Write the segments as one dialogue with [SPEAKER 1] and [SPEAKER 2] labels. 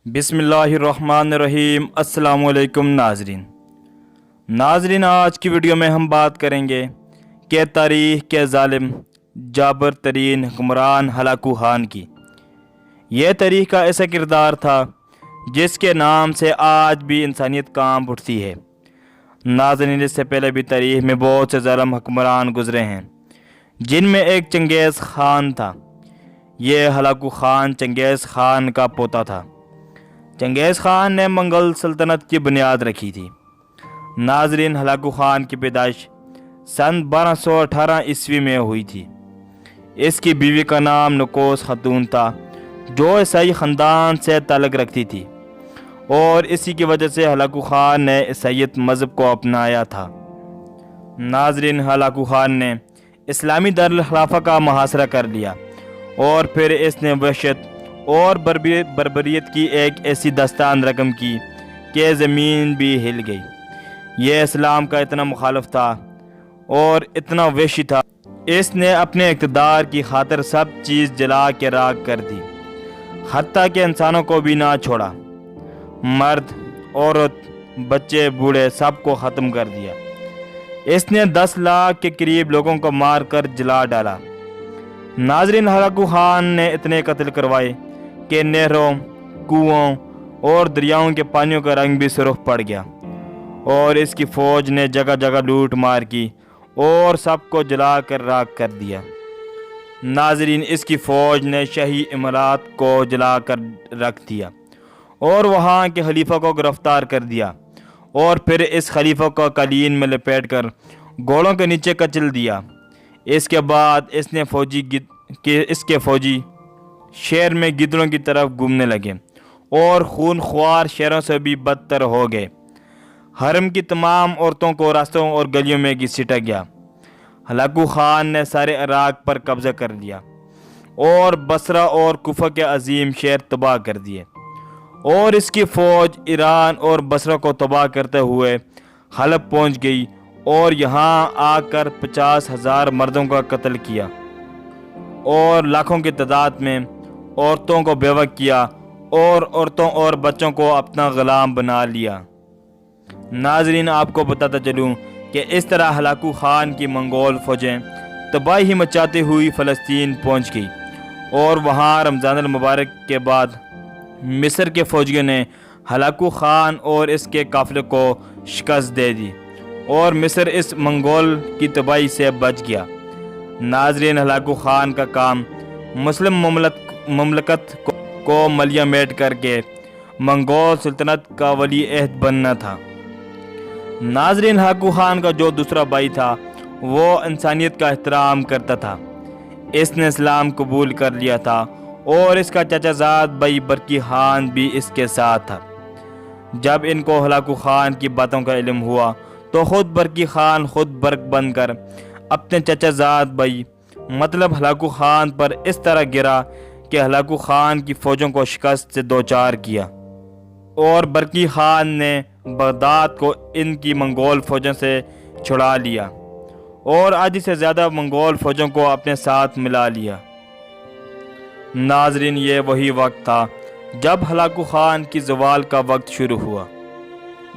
[SPEAKER 1] बिस्मिल्लाहिर्रहमानिर्रहीम। अस्सलाम वालेकुम नाजरीन, आज की वीडियो में हम बात करेंगे कि तारीख़ के ज़ालिम जाबर तरीन हुक्मरान हलाकू खान की। यह तारीख़ का ऐसा किरदार था जिसके नाम से आज भी इंसानियत कांप उठती है। नाज़रीन, इससे पहले भी तारीख़ में बहुत से ज़ालिम हुक्मरान गुज़रे हैं, जिनमें एक चंगेज़ ख़ान था। यह हलाकू ख़ान चंगेज़ ख़ान का पोता था। चंगेज़ ख़ान ने मंगल सल्तनत की बुनियाद रखी थी। नाजरीन, हलाकू ख़ान की पैदाइश सन 1218 ईस्वी में हुई थी। इसकी बीवी का नाम नुकोस खातून था, जो ईसाई ख़ानदान से ताल्लुक़ रखती थी, और इसी की वजह से हलाकू ख़ान ने ईसाईयत मज़हब को अपनाया था। नाजरीन, हलाकू ख़ान ने इस्लामी दारुल खिलाफा का मुहासरा कर लिया, और फिर इसने वहशत और बर्बरियत की एक ऐसी दास्तान रकम की कि ज़मीन भी हिल गई। यह इस्लाम का इतना मुखालिफ था और इतना वहशी था, इसने अपने इक़्तिदार की खातिर सब चीज़ जला के राख कर दी, हत्ता कि इंसानों को भी ना छोड़ा। मर्द, औरत, बच्चे, बूढ़े सबको ख़त्म कर दिया। इसने 10 लाख के करीब लोगों को मार कर जला डाला। नाजरीन, हलाकू ख़ान ने इतने कत्ल करवाए कि नहरों, कुओं और दरियाओं के पानियों का रंग भी सुर्ख पड़ गया, और इसकी फ़ौज ने जगह जगह लूट मार की और सबको जला कर राख कर दिया। नाजरीन, इसकी फ़ौज ने शाही इमारत को जला कर रख दिया और वहाँ के खलीफा को गिरफ़्तार कर दिया, और फिर इस खलीफा को कालीन में लपेट कर घोड़ों के नीचे कचल दिया। इसके बाद इसके फ़ौजी शहर में गिद्धड़ों की तरफ घूमने लगे और खूनख्वार शहरों से भी बदतर हो गए। हरम की तमाम औरतों को रास्तों और गलियों में घसीटा गया। हलाकू ख़ान ने सारे इराक़ पर कब्ज़ा कर लिया और बसरा और कुफा के अजीम शहर तबाह कर दिए, और इसकी फ़ौज ईरान और बसरा को तबाह करते हुए हलब पहुंच गई और यहाँ आकर 50,000 मर्दों का कत्ल किया और लाखों की तादाद में औरतों को बेवा किया और औरतों और बच्चों को अपना ग़ुलाम बना लिया। नाजरीन, आपको बताता चलूँ कि इस तरह हलाकू ख़ान की मंगोल फ़ौजें तबाही मचाती हुई फ़लस्तीन पहुँच गई, और वहाँ रमज़ानुल मुबारक के बाद मिस्र के फ़ौजियों ने हलाकू ख़ान और इसके काफ़िले को शिकस्त दे दी, और मिस्र इस मंगोल की तबाही से बच गया। नाजरीन, हलाकू ख़ान का काम मुस्लिम ममलकत को मलिया मेट करके मंगोल सल्तनत का वली अहद बनना था। नाजरीन, हलाकू ख़ान का जो दूसरा भाई था वो इंसानियत का एहतराम करता था। इसने इस्लाम कबूल कर लिया था, और इसका चाचाजाद भाई बरकी ख़ान भी इसके साथ था। जब इनको हलाकू ख़ान की बातों का इल्म हुआ तो ख़ुद बरकी ख़ान खुद बर्क बनकर अपने चाचाजाद भाई मतलब हलाकू ख़ान पर इस तरह गिरा कि हलाकू ख़ान की फ़ौजों को शिकस्त से दो चार किया, और बरकी ख़ान ने बगदाद को इनकी मंगोल फ़ौजों से छुड़ा लिया और आधी से ज़्यादा मंगोल फ़ौजों को अपने साथ मिला लिया। नाजरीन, ये वही वक्त था जब हलाकू ख़ान की ज़वाल का वक्त शुरू हुआ।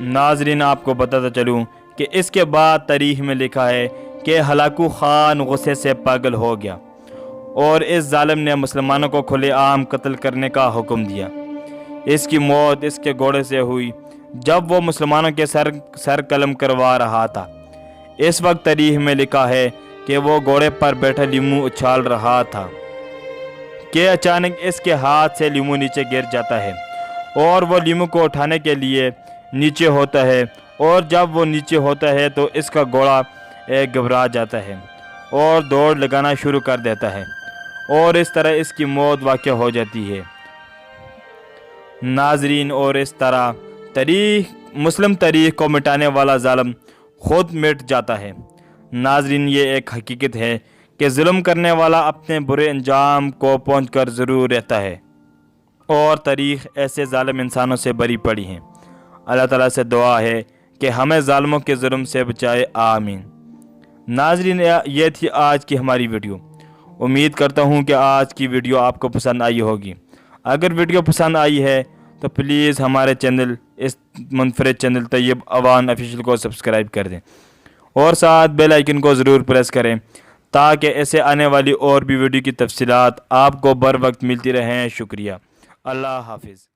[SPEAKER 1] नाजरीन, आपको बताता चलूँ कि इसके बाद तारीख़ में लिखा है कि हलाकू ख़ान गुस्से से पागल हो गया, और इस जालिम ने मुसलमानों को खुलेआम कत्ल करने का हुक्म दिया। इसकी मौत इसके घोड़े से हुई जब वो मुसलमानों के सर कलम करवा रहा था। इस वक्त तारीख़ में लिखा है कि वो घोड़े पर बैठा लीमू उछाल रहा था कि अचानक इसके हाथ से लीमू नीचे गिर जाता है, और वो लीमू को उठाने के लिए नीचे होता है, और जब वो नीचे होता है तो इसका घोड़ा घबरा जाता है और दौड़ लगाना शुरू कर देता है, और इस तरह इसकी मौत वाक़ हो जाती है। नाजरीन, और इस तरह मुस्लिम तारीख़ को मिटाने वाला ज़ालिम ख़ुद मिट जाता है। नाजरीन, ये एक हकीकत है कि जुल्म करने वाला अपने बुरे अंजाम को पहुंचकर ज़रूर रहता है, और तारीख़ ऐसे ज़ालिम इंसानों से बरी पड़ी है। अल्लाह ताला से दुआ है कि हमें ज़ालिमों के जुल्म से बचाए, आमीन। नाजरीन, ये थी आज की हमारी वीडियो। उम्मीद करता हूँ कि आज की वीडियो आपको पसंद आई होगी। अगर वीडियो पसंद आई है تو پلیز ہمارے چینل اس منفرد چینل طیب اوان آفیشیل کو سبسکرائب کر دیں اور ساتھ بیل آئیکن کو ضرور پریس کریں تاکہ ایسے آنے والی اور بھی ویڈیو کی تفصیلات آپ کو بر وقت ملتی رہیں۔ شکریہ۔ اللہ حافظ۔